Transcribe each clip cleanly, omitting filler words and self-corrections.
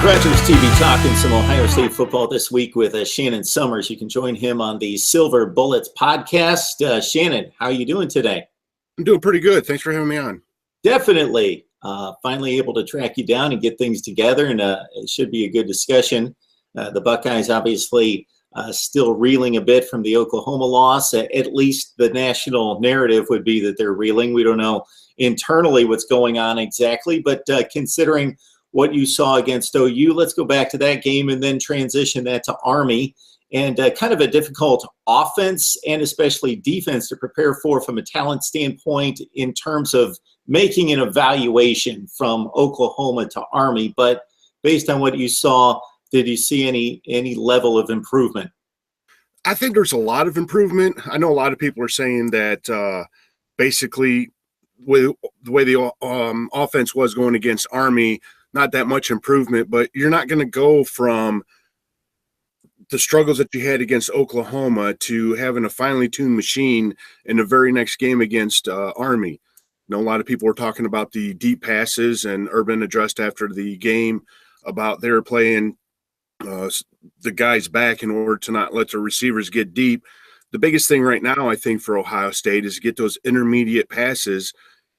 Rogers TV talking some Ohio State football this week with Shannon Summers. You can join him on the Silver Bullets podcast. Shannon, how are you doing today? I'm doing pretty good. Thanks for having me on. Definitely. Finally able to track you down and get things together, and it should be a good discussion. The Buckeyes obviously still reeling a bit from the Oklahoma loss. At least the national narrative would be that they're reeling. We don't know internally what's going on exactly, but considering what you saw against OU, let's go back to that game and then transition that to Army, and kind of a difficult offense and especially defense to prepare for from a talent standpoint in terms of making an evaluation from Oklahoma to Army. But based on what you saw, did you see any level of improvement? I think there's a lot of improvement. I know a lot of people are saying that basically with the way the offense was going against Army, not that much improvement, but you're not going to go from the struggles that you had against Oklahoma to having a finely tuned machine in the very next game against Army. You know, a lot of people were talking about the deep passes, and Urban addressed after the game about they were playing the guys back in order to not let the receivers get deep. The biggest thing right now, I think, for Ohio State is to get those intermediate passes.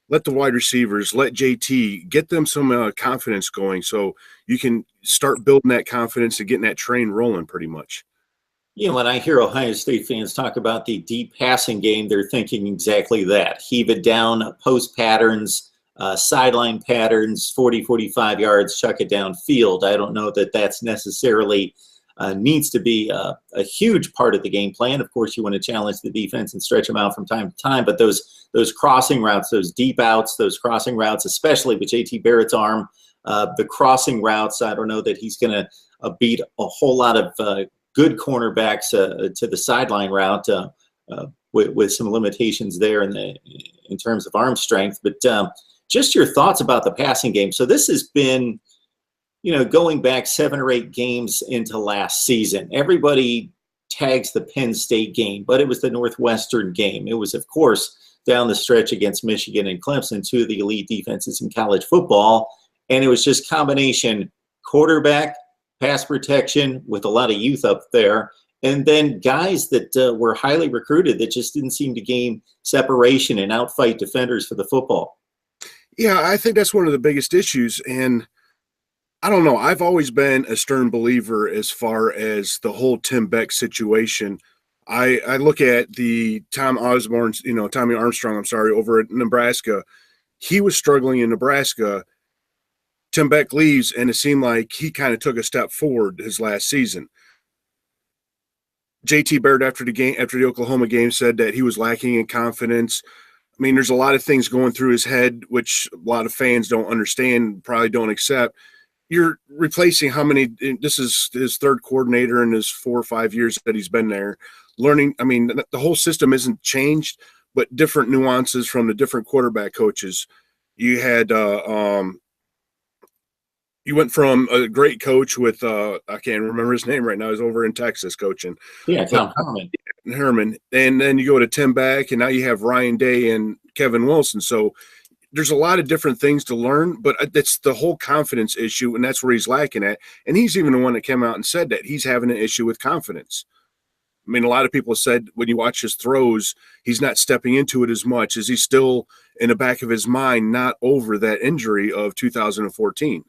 Let the wide receivers, let JT, get them some confidence going so you can start building that confidence and getting that train rolling pretty much. You know, when I hear Ohio State fans talk about the deep passing game, they're thinking exactly that. Heave it down, post patterns, sideline patterns, 40, 45 yards, chuck it downfield. I don't know that that's necessarily needs to be a huge part of the game plan. Of course, you want to challenge the defense and stretch them out from time to time, but those crossing routes, those deep outs, those crossing routes, especially with JT Barrett's arm, the crossing routes, I don't know that he's going to beat a whole lot of good cornerbacks to the sideline route with some limitations there in terms of arm strength. But just your thoughts about the passing game. So this has been, you know, going back 7 or 8 games into last season. Everybody tags the Penn State game, but it was the Northwestern game. It was, of course, down the stretch against Michigan and Clemson, 2 of the elite defenses in college football. And it was just combination quarterback, pass protection with a lot of youth up there, and then guys that were highly recruited that just didn't seem to gain separation and outfight defenders for the football. Yeah, I think that's one of the biggest issues. And I don't know. I've always been a stern believer as far as the whole Tim Beck situation. I look at the Tommy Armstrong, over at Nebraska. He was struggling in Nebraska. Tim Beck leaves, and it seemed like he kind of took a step forward his last season. JT Barrett after the Oklahoma game said that he was lacking in confidence. I mean, there's a lot of things going through his head, which a lot of fans don't understand, probably don't accept. You're replacing this is his third coordinator in his 4 or 5 years that he's been there. Learning, I mean, the whole system isn't changed, but different nuances from the different quarterback coaches. You had you went from a great coach with I can't remember his name right now. He's over in Texas coaching. Yeah, Tom Herman. And then you go to Tim Beck, and now you have Ryan Day and Kevin Wilson. So there's a lot of different things to learn, but it's the whole confidence issue, and that's where he's lacking at. And he's even the one that came out and said that he's having an issue with confidence. I mean, a lot of people said when you watch his throws, he's not stepping into it as much. Is he still in the back of his mind not over that injury of 2014?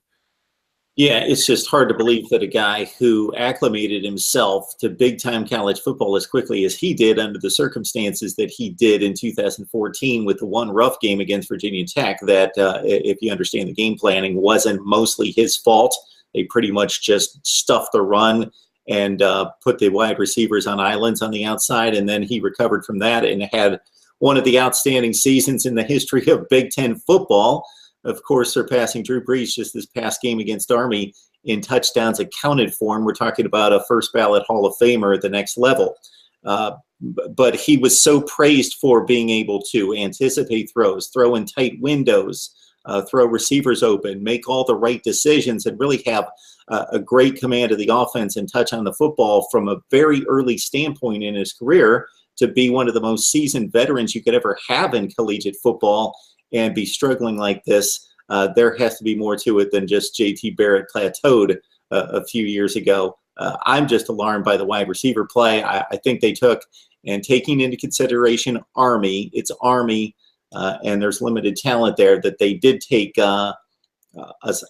Yeah, it's just hard to believe that a guy who acclimated himself to big-time college football as quickly as he did under the circumstances that he did in 2014 with the one rough game against Virginia Tech, that if you understand the game planning, wasn't mostly his fault. They pretty much just stuffed the run and put the wide receivers on islands on the outside, and then he recovered from that and had one of the outstanding seasons in the history of Big Ten football. Of course, surpassing Drew Brees just this past game against Army in touchdowns accounted for. And we're talking about a first ballot Hall of Famer at the next level. But he was so praised for being able to anticipate throws, throw in tight windows, throw receivers open, make all the right decisions, and really have a great command of the offense and touch on the football from a very early standpoint in his career to be one of the most seasoned veterans you could ever have in collegiate football and be struggling like this. there has to be more to it than just JT Barrett plateaued a few years ago. I'm just alarmed by the wide receiver play. I think they took, and taking into consideration Army, it's Army, and there's limited talent there, that they did take a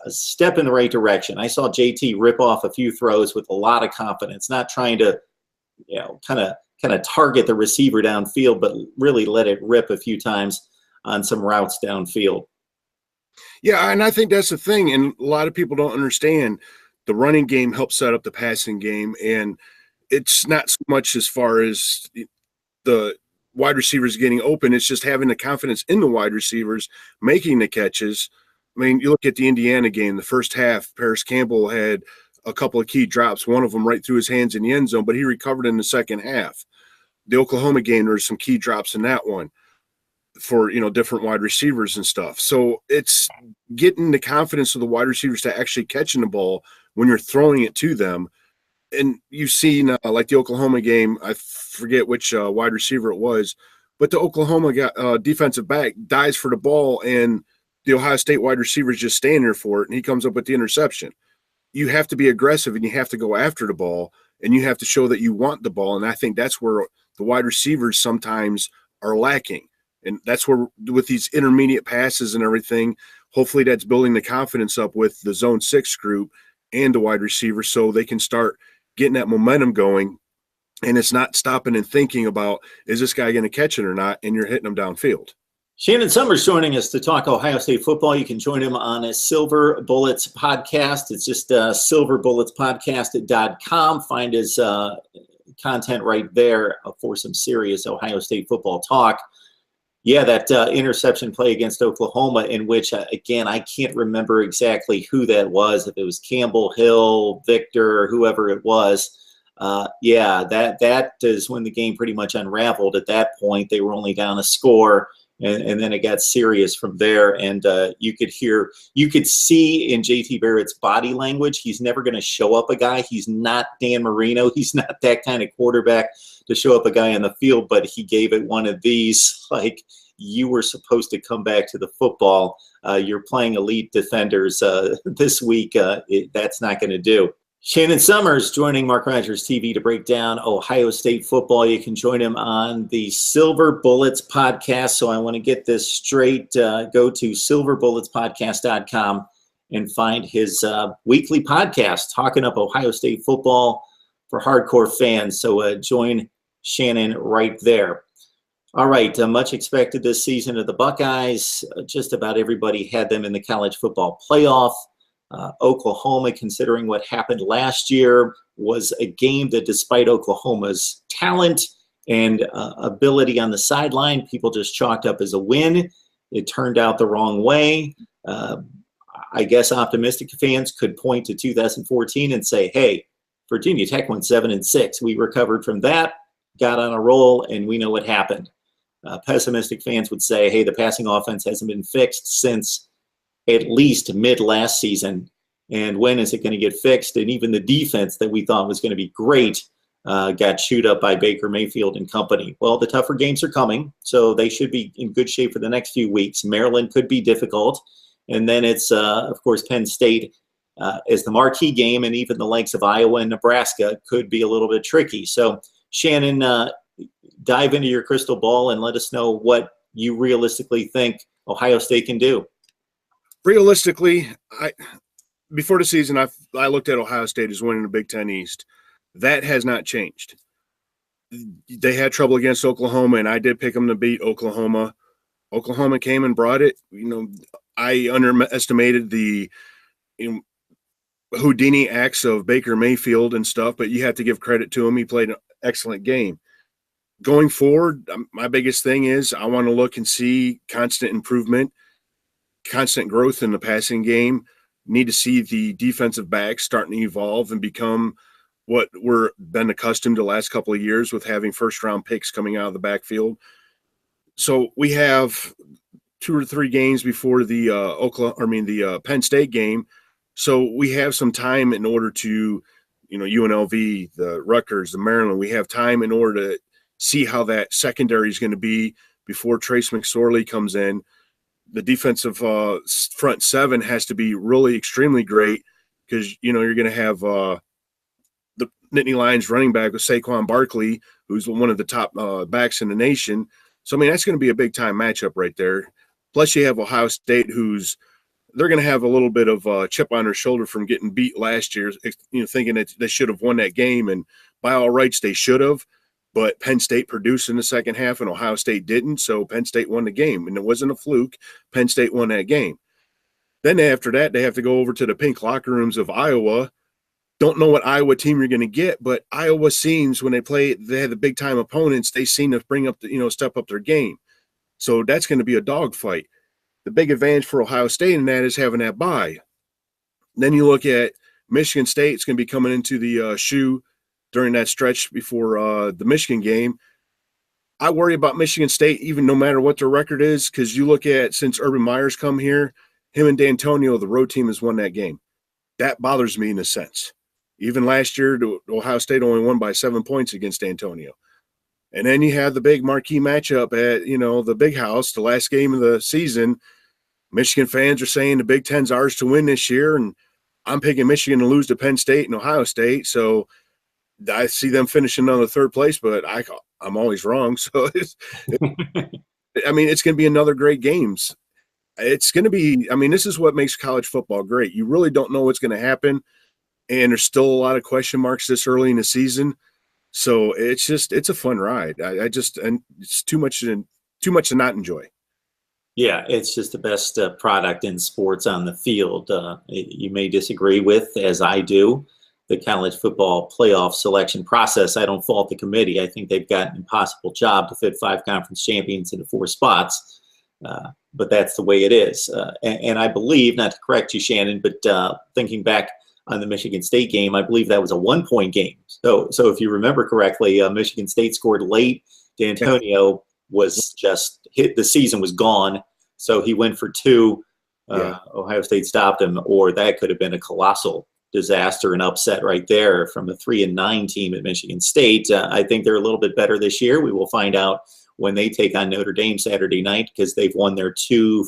step in the right direction. I saw JT rip off a few throws with a lot of confidence, not trying to, kind of target the receiver downfield, but really let it rip a few times on some routes downfield. Yeah, and I think that's the thing, and a lot of people don't understand. The running game helps set up the passing game, and it's not so much as far as the wide receivers getting open. It's just having the confidence in the wide receivers making the catches. I mean, you look at the Indiana game, the first half, Paris Campbell had a couple of key drops, one of them right through his hands in the end zone, but he recovered in the second half. The Oklahoma game, there's some key drops in that one for, different wide receivers and stuff. So it's getting the confidence of the wide receivers to actually catching the ball when you're throwing it to them. And you've seen, like the Oklahoma game, I forget which wide receiver it was, but the Oklahoma defensive back dives for the ball, and the Ohio State wide receiver is just standing there for it, and he comes up with the interception. You have to be aggressive, and you have to go after the ball, and you have to show that you want the ball. And I think that's where the wide receivers sometimes are lacking. And that's where, with these intermediate passes and everything, hopefully that's building the confidence up with the zone 6 group and the wide receiver, so they can start getting that momentum going. And it's not stopping and thinking about, is this guy going to catch it or not? And you're hitting them downfield. Shannon Summers joining us to talk Ohio State football. You can join him on a Silver Bullets podcast. It's just silverbulletspodcast.com. Find his content right there for some serious Ohio State football talk. Yeah, that interception play against Oklahoma, in which, again, I can't remember exactly who that was, if it was Campbell, Hill, Victor, whoever it was. That is when the game pretty much unraveled. At that point, they were only down a score. And then it got serious from there. And you could see in JT Barrett's body language, he's never going to show up a guy. He's not Dan Marino. He's not that kind of quarterback to show up a guy on the field, but he gave it one of these, like, you were supposed to come back to the football. You're playing elite defenders this week. That's not going to do. Shannon Summers joining MarkRogersTV to break down Ohio State football. You can join him on the Silver Bullets podcast. So I want to get this straight. Go to silverbulletspodcast.com and find his weekly podcast talking up Ohio State football for hardcore fans. So join Shannon right there. All right, much expected this season of the Buckeyes. Just about everybody had them in the college football playoff. Oklahoma, considering what happened last year, was a game that, despite Oklahoma's talent and ability on the sideline, people just chalked up as a win. It turned out the wrong way. I guess optimistic fans could point to 2014 and say, hey, Virginia Tech went 7-6. We recovered from that, got on a roll, and we know what happened. Pessimistic fans would say, hey, the passing offense hasn't been fixed since at least mid last season. And when is it going to get fixed? And even the defense that we thought was going to be great got chewed up by Baker Mayfield and company. Well, the tougher games are coming, so they should be in good shape for the next few weeks. Maryland could be difficult. And then it's, of course, Penn State as the marquee game, and even the likes of Iowa and Nebraska could be a little bit tricky. So, Shannon, dive into your crystal ball and let us know what you realistically think Ohio State can do. Realistically, before the season, I looked at Ohio State as winning the Big Ten East. That has not changed. They had trouble against Oklahoma, and I did pick them to beat Oklahoma. Oklahoma came and brought it. I underestimated the Houdini acts of Baker Mayfield and stuff, but you have to give credit to him. He played an excellent game. Going forward, my biggest thing is I want to look and see constant improvement, constant growth in the passing game. Need to see the defensive backs starting to evolve and become what we're been accustomed to the last couple of years with having first-round picks coming out of the backfield. So we have 2 or 3 games before the Penn State game. So we have some time in order to, UNLV, the Rutgers, the Maryland. We have time in order to see how that secondary is going to be before Trace McSorley comes in. the defensive front seven has to be really extremely great, because you're going to have the Nittany Lions running back with Saquon Barkley, who's one of the top backs in the nation. So I mean, that's going to be a big time matchup right there. Plus, you have Ohio State, they're going to have a little bit of a chip on their shoulder from getting beat last year, thinking that they should have won that game, and by all rights they should have. But Penn State produced in the second half and Ohio State didn't, so Penn State won the game. And it wasn't a fluke. Penn State won that game. Then after that, they have to go over to the pink locker rooms of Iowa. Don't know what Iowa team you're going to get, but Iowa seems, when they had the big-time opponents, they seem to bring up step up their game. So that's going to be a dogfight. The big advantage for Ohio State in that is having that bye. Then you look at Michigan State. It's going to be coming into the shoe during that stretch before the Michigan game. I worry about Michigan State, even no matter what their record is, because you look at, since Urban Meyer's come here, him and D'Antonio, the road team has won that game. That bothers me in a sense. Even last year, Ohio State only won by 7 points against D'Antonio. And then you have the big marquee matchup at, the Big House, the last game of the season. Michigan fans are saying the Big Ten's ours to win this year, and I'm picking Michigan to lose to Penn State and Ohio State. So I see them finishing on the third place, but I'm always wrong. So it's going to be another great games. It's going to be, this is what makes college football great. You really don't know what's going to happen, and there's still a lot of question marks this early in the season. So it's a fun ride. And it's too much to not enjoy. Yeah, it's just the best product in sports on the field. You may disagree with, as I do, the college football playoff selection process. I don't fault the committee. I think they've got an impossible job to fit 5 conference champions into 4 spots. But that's the way it is. And I believe, not to correct you, Shannon, but thinking back on the Michigan State game, I believe that was a 1-point game. So if you remember correctly, Michigan State scored late. D'Antonio was just hit. The season was gone. So he went for 2. Ohio State stopped him, or that could have been a colossal disaster and upset right there from a 3-9 team at Michigan State. I think they're a little bit better this year. We will find out when they take on Notre Dame Saturday night, because they've won their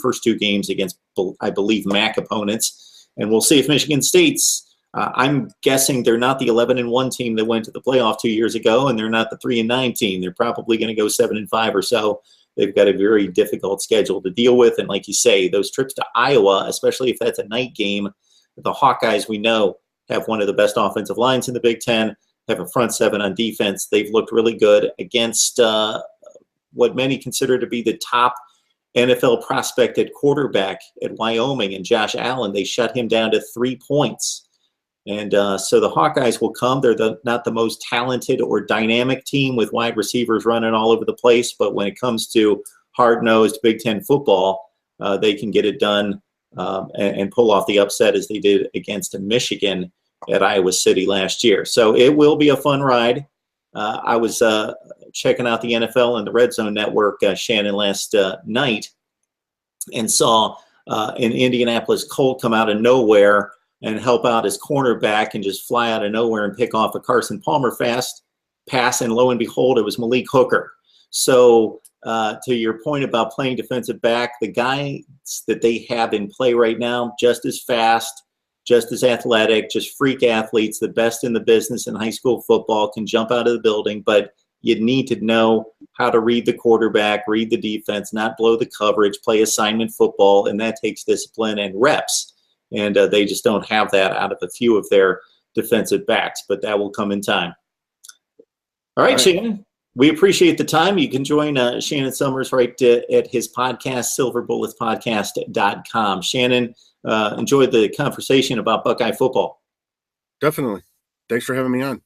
first two games against, I believe, MAC opponents. And we'll see if Michigan State's, I'm guessing they're not the 11-1 team that went to the playoff 2 years ago, and they're not the 3-9 team. They're probably going to go 7-5 or so. They've got a very difficult schedule to deal with. And like you say, those trips to Iowa, especially if that's a night game, the Hawkeyes, we know, have one of the best offensive lines in the Big Ten, have a front 7 on defense. They've looked really good against what many consider to be the top NFL prospect at quarterback at Wyoming, and Josh Allen. They shut him down to 3 points. And so the Hawkeyes will come. They're not the most talented or dynamic team with wide receivers running all over the place, but when it comes to hard-nosed Big Ten football, they can get it done and pull off the upset as they did against Michigan at Iowa City last year. So it will be a fun ride. I was checking out the NFL and the Red Zone Network, Shannon, last night, and saw an Indianapolis Colt come out of nowhere and help out his cornerback and just fly out of nowhere and pick off a Carson Palmer pass, and lo and behold, it was Malik Hooker. So to your point about playing defensive back, the guys that they have in play right now, just as fast, just as athletic, just freak athletes, the best in the business in high school football, can jump out of the building, but you need to know how to read the quarterback, read the defense, not blow the coverage, play assignment football, and that takes discipline and reps. And they just don't have that out of a few of their defensive backs, but that will come in time. All right, Shannon, we appreciate the time. You can join Shannon Summers right at his podcast, silverbulletspodcast.com. Shannon, enjoyed the conversation about Buckeye football. Definitely. Thanks for having me on.